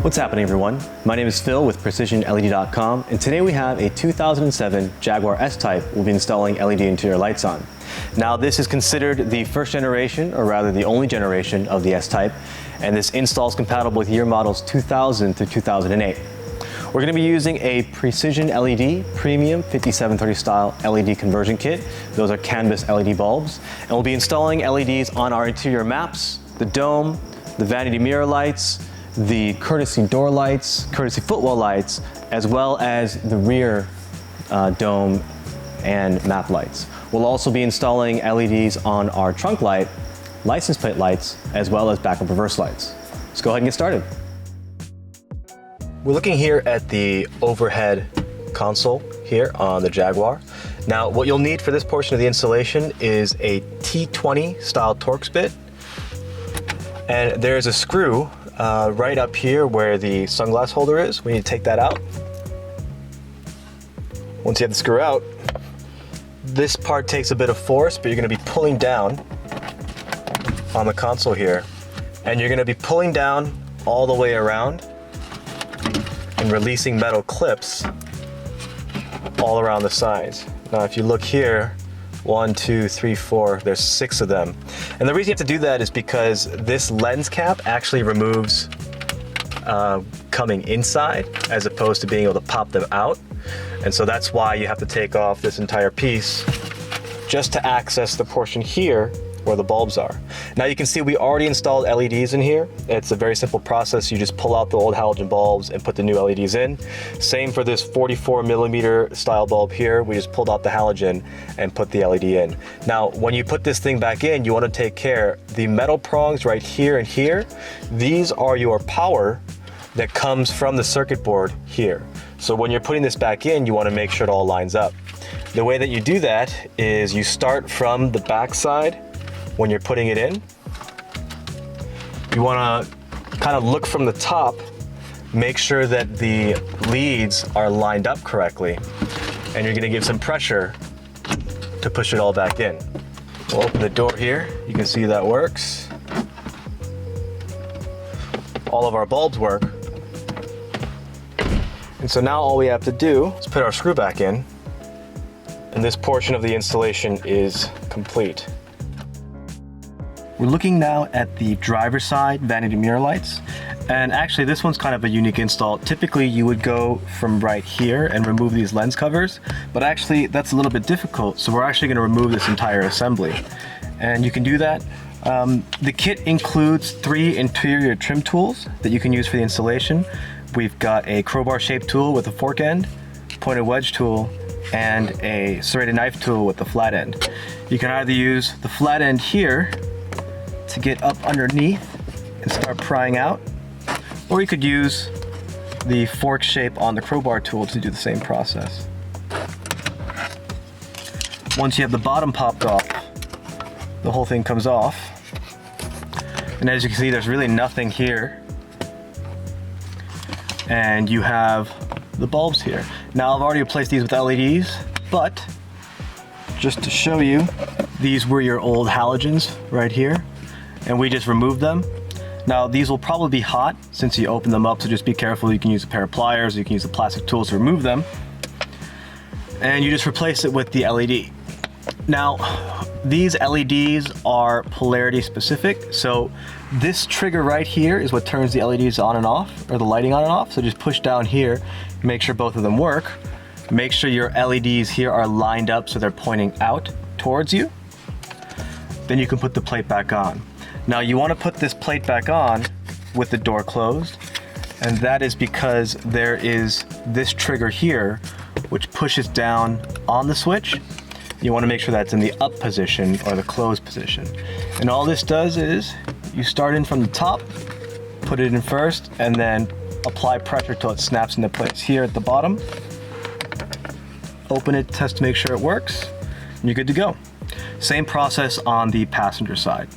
What's happening, everyone? My name is Phil with PrecisionLED.com, and today we have a 2007 Jaguar S-Type we'll be installing LED interior lights on. Now, this is considered the first generation, or rather the only generation of the S-Type, and this install is compatible with year models 2000 to 2008. We're going to be using a PrecisionLED Premium 5730 style LED conversion kit. Those are canvas LED bulbs, and we'll be installing LEDs on our interior maps, the dome, the vanity mirror lights, the courtesy door lights, courtesy footwell lights, as well as the rear dome and map lights. We'll also be installing LEDs on our trunk light, license plate lights, as well as backup reverse lights. Let's go ahead and get started. We're looking here at the overhead console here on the Jaguar. Now, what you'll need for this portion of the installation is a T20 style Torx bit, and there's a screw right up here where the sunglass holder is. We need to take that out. Once you have the screw out, this part takes a bit of force, but you're going to be pulling down on the console here, and you're going to be pulling down all the way around and releasing metal clips all around the sides. Now, if you look here, 1, 2, 3, 4, there's 6 of them. And the reason you have to do that is because this lens cap actually removes coming inside as opposed to being able to pop them out. And so that's why you have to take off this entire piece just to access the portion here where the bulbs are. Now you can see we already installed LEDs in here. It's a very simple process. You just pull out the old halogen bulbs and put the new LEDs in. Same for this 44mm style bulb here. We just pulled out the halogen and put the LED in. Now, when you put this thing back in, you want to take care, the metal prongs right here and here, these are your power that comes from the circuit board here. So when you're putting this back in, you want to make sure it all lines up. The way that you do that is you start from the back side. When you're putting it in, you want to kind of look from the top, make sure that the leads are lined up correctly, and you're going to give some pressure to push it all back in. We'll open the door here. You can see that works. All of our bulbs work. And so now all we have to do is put our screw back in, and this portion of the installation is complete. We're looking now at the driver's side vanity mirror lights, and actually this one's kind of a unique install. Typically you would go from right here and remove these lens covers, but actually that's a little bit difficult, so we're actually going to remove this entire assembly. And you can do that. The kit includes 3 interior trim tools that you can use for the installation. We've got a crowbar shaped tool with a fork end, pointed wedge tool, and a serrated knife tool with the flat end. You can either use the flat end here to get up underneath and start prying out, or you could use the fork shape on the crowbar tool to do the same process. Once you have the bottom popped off, the whole thing comes off, and as you can see, there's really nothing here, and you have the bulbs here. Now, I've already replaced these with LEDs, but just to show you, these were your old halogens right here, and we just removed them. Now, these will probably be hot since you open them up, so just be careful. You can use a pair of pliers, or you can use the plastic tools to remove them, and you just replace it with the LED. Now, these LEDs are polarity specific, so this trigger right here is what turns the LEDs on and off, or the lighting on and off. So just push down here, make sure both of them work. Make sure your LEDs here are lined up so they're pointing out towards you. Then you can put the plate back on. Now, you want to put this plate back on with the door closed, and that is because there is this trigger here which pushes down on the switch. You want to make sure that's in the up position or the closed position. And all this does is you start in from the top, put it in first, and then apply pressure till it snaps into place. Here at the bottom, open it, test to make sure it works, and you're good to go. Same process on the passenger side.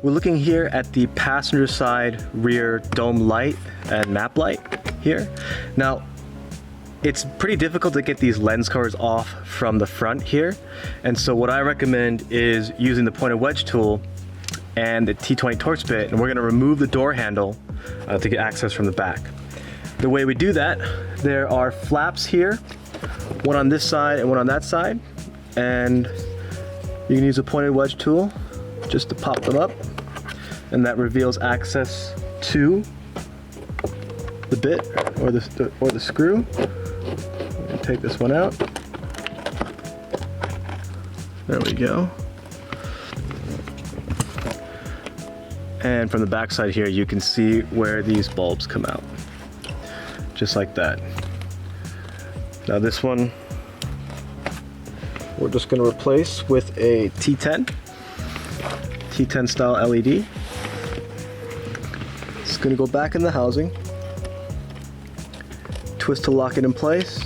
We're looking here at the passenger side rear dome light and map light here. Now, it's pretty difficult to get these lens covers off from the front here. And so what I recommend is using the pointed wedge tool and the T20 Torx bit, and we're gonna remove the door handle to get access from the back. The way we do that, there are flaps here, one on this side and one on that side, and you can use a pointed wedge tool just to pop them up, and that reveals access to the bit or the screw. I'm gonna take this one out. There we go. And from the back side here, you can see where these bulbs come out. Just like that. Now this one, we're just gonna replace with a T10 style LED. It's gonna go back in the housing. Twist to lock it in place.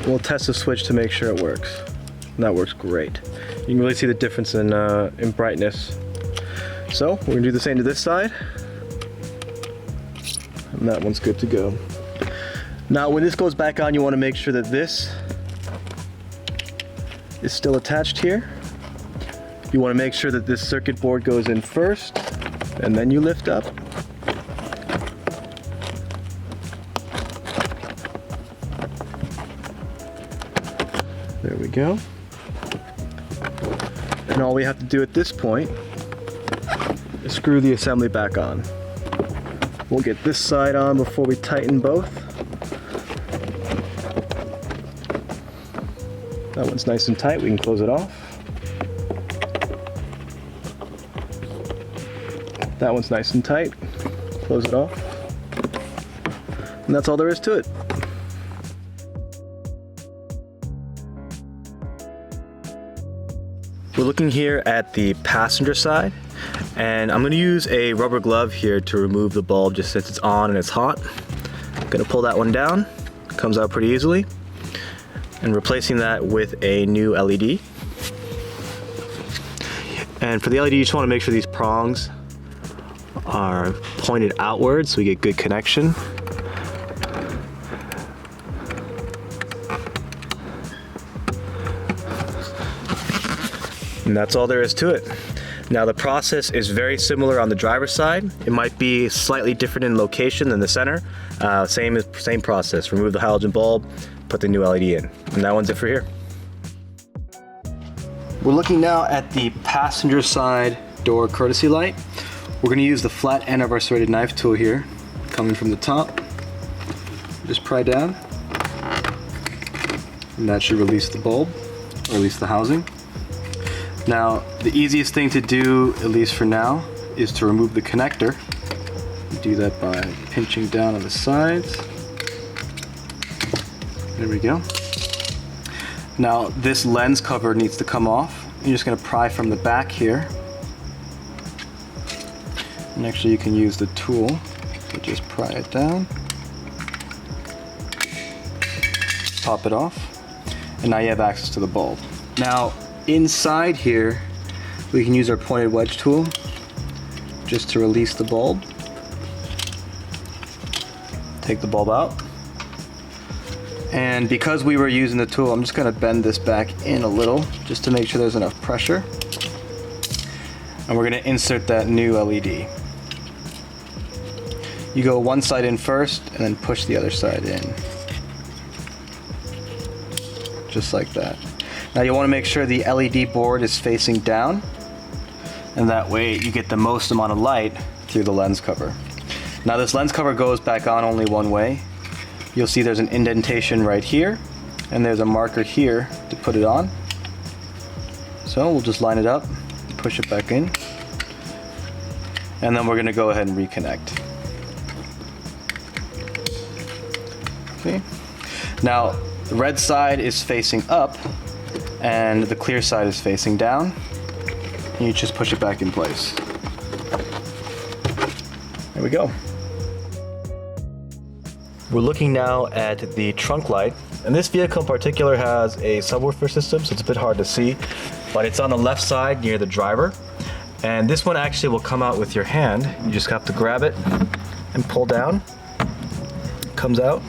We'll test the switch to make sure it works. And that works great. You can really see the difference in brightness. So we're gonna do the same to this side. And that one's good to go. Now when this goes back on, you wanna make sure that this is still attached here. You wanna make sure that this circuit board goes in first, and then you lift up. There we go. And all we have to do at this point is screw the assembly back on. We'll get this side on before we tighten both. That one's nice and tight, we can close it off. That one's nice and tight, close it off. And that's all there is to it. We're looking here at the passenger side, and I'm going to use a rubber glove here to remove the bulb just since it's on and it's hot. I'm going to pull that one down, comes out pretty easily, and replacing that with a new LED. And for the LED, you just want to make sure these prongs are pointed outwards so we get good connection. And that's all there is to it. Now the process is very similar on the driver's side. It might be slightly different in location than the center. Same process. Remove the halogen bulb, put the new LED in. And that one's it for here. We're looking now at the passenger side door courtesy light. We're going to use the flat end of our serrated knife tool here, coming from the top. Just pry down, and that should release the bulb, or release the housing. Now, the easiest thing to do, at least for now, is to remove the connector. You do that by pinching down on the sides. There we go. Now, this lens cover needs to come off. You're just going to pry from the back here. And actually, you can use the tool to just pry it down. Pop it off. And now you have access to the bulb. Now, inside here, we can use our pointed wedge tool just to release the bulb. Take the bulb out. And because we were using the tool, I'm just going to bend this back in a little just to make sure there's enough pressure. And we're going to insert that new LED. You go one side in first and then push the other side in. Just like that. Now you want to make sure the LED board is facing down, and that way you get the most amount of light through the lens cover. Now this lens cover goes back on only one way. You'll see there's an indentation right here, and there's a marker here to put it on. So we'll just line it up, push it back in, and then we're going to go ahead and reconnect. Okay. Now the red side is facing up, and the clear side is facing down. And you just push it back in place. There we go. We're looking now at the trunk light, and this vehicle in particular has a subwoofer system, so it's a bit hard to see, but it's on the left side near the driver. And this one actually will come out with your hand. You just have to grab it and pull down. It comes out.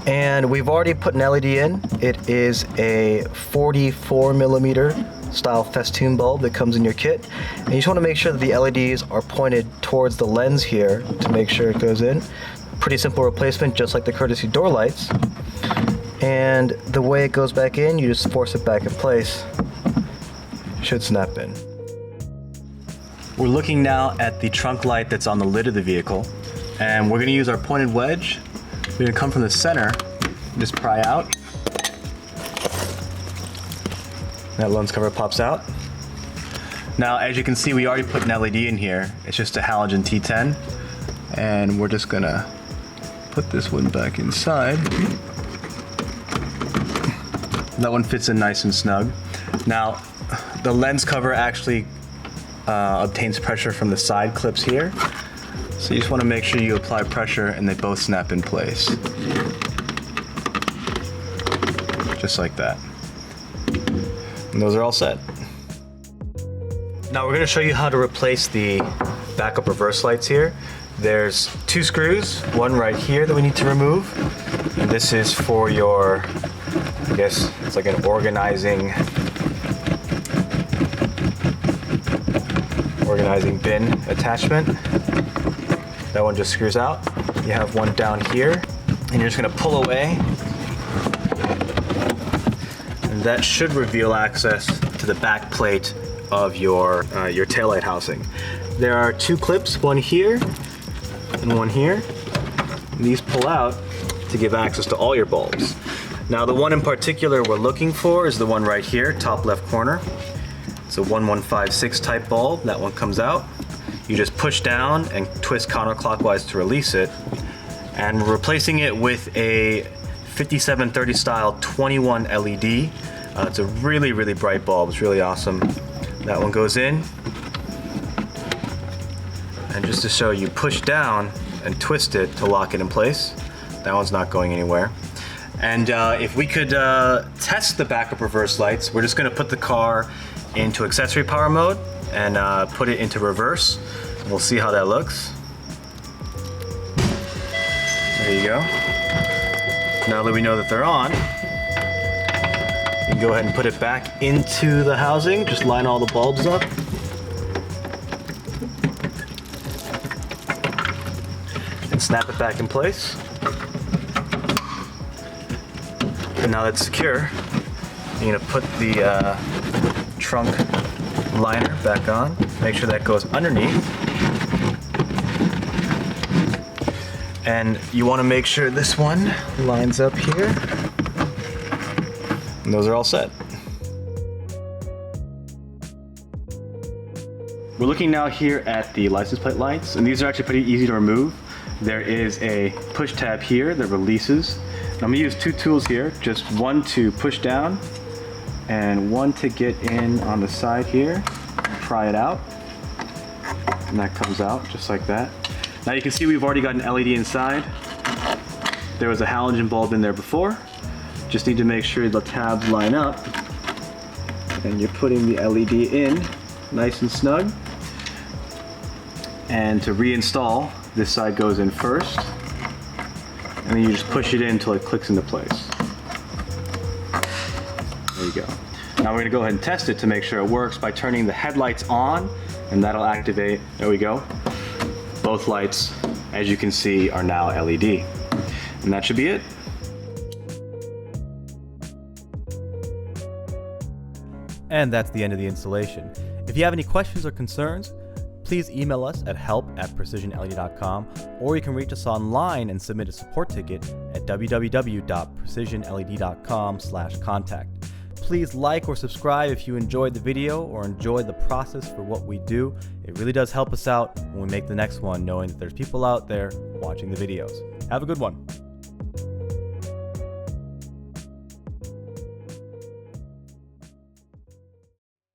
And we've already put an LED in. It is a 44mm style festoon bulb that comes in your kit. And you just want to make sure that the LEDs are pointed towards the lens here to make sure it goes in. Pretty simple replacement, just like the courtesy door lights. And the way it goes back in, you just force it back in place. It should snap in. We're looking now at the trunk light that's on the lid of the vehicle. And we're going to use our pointed wedge. We're going to come from the center, just pry out. That lens cover pops out. Now, as you can see, we already put an LED in here. It's just a halogen T10. And we're just going to put this one back inside. That one fits in nice and snug. Now, the lens cover actually obtains pressure from the side clips here. So you just want to make sure you apply pressure and they both snap in place. Just like that. And those are all set. Now we're going to show you how to replace the backup reverse lights here. There's 2 screws, one right here that we need to remove. And this is for your, I guess it's like an organizing bin attachment. That one just screws out. You have one down here, and you're just gonna pull away. And that should reveal access to the back plate of your taillight housing. There are 2 clips, one here and one here. And these pull out to give access to all your bulbs. Now the one in particular we're looking for is the one right here, top left corner. It's a 1156 type bulb. That one comes out. You just push down and twist counterclockwise to release it. And we're replacing it with a 5730 style 21 LED. It's a really, really bright bulb. It's really awesome. That one goes in. And just to show you, push down and twist it to lock it in place. That one's not going anywhere. And if we could test the backup reverse lights, we're just gonna put the car into accessory power mode and put it into reverse. And we'll see how that looks. There you go. Now that we know that they're on, you can go ahead and put it back into the housing. Just line all the bulbs up. And snap it back in place. And now that's secure, you're gonna put the trunk liner back on. Make sure that goes underneath. And you want to make sure this one lines up here. And those are all set. We're looking now here at the license plate lights, and these are actually pretty easy to remove. There is a push tab here that releases. I'm gonna use 2 tools here, just one to push down and one to get in on the side here, pry it out, and that comes out just like that. Now you can see we've already got an LED inside. There was a halogen bulb in there before. Just need to make sure the tabs line up, and you're putting the LED in nice and snug. And to reinstall, this side goes in first, and then you just push it in until it clicks into place. There you go. Now we're gonna go ahead and test it to make sure it works by turning the headlights on, and that'll activate, there we go. Both lights, as you can see, are now LED. And that should be it. And that's the end of the installation. If you have any questions or concerns, please email us at help@precisionled.com, or you can reach us online and submit a support ticket at www.precisionled.com/contact. Please like or subscribe if you enjoyed the video or enjoyed the process for what we do. It really does help us out when we make the next one, knowing that there's people out there watching the videos. Have a good one.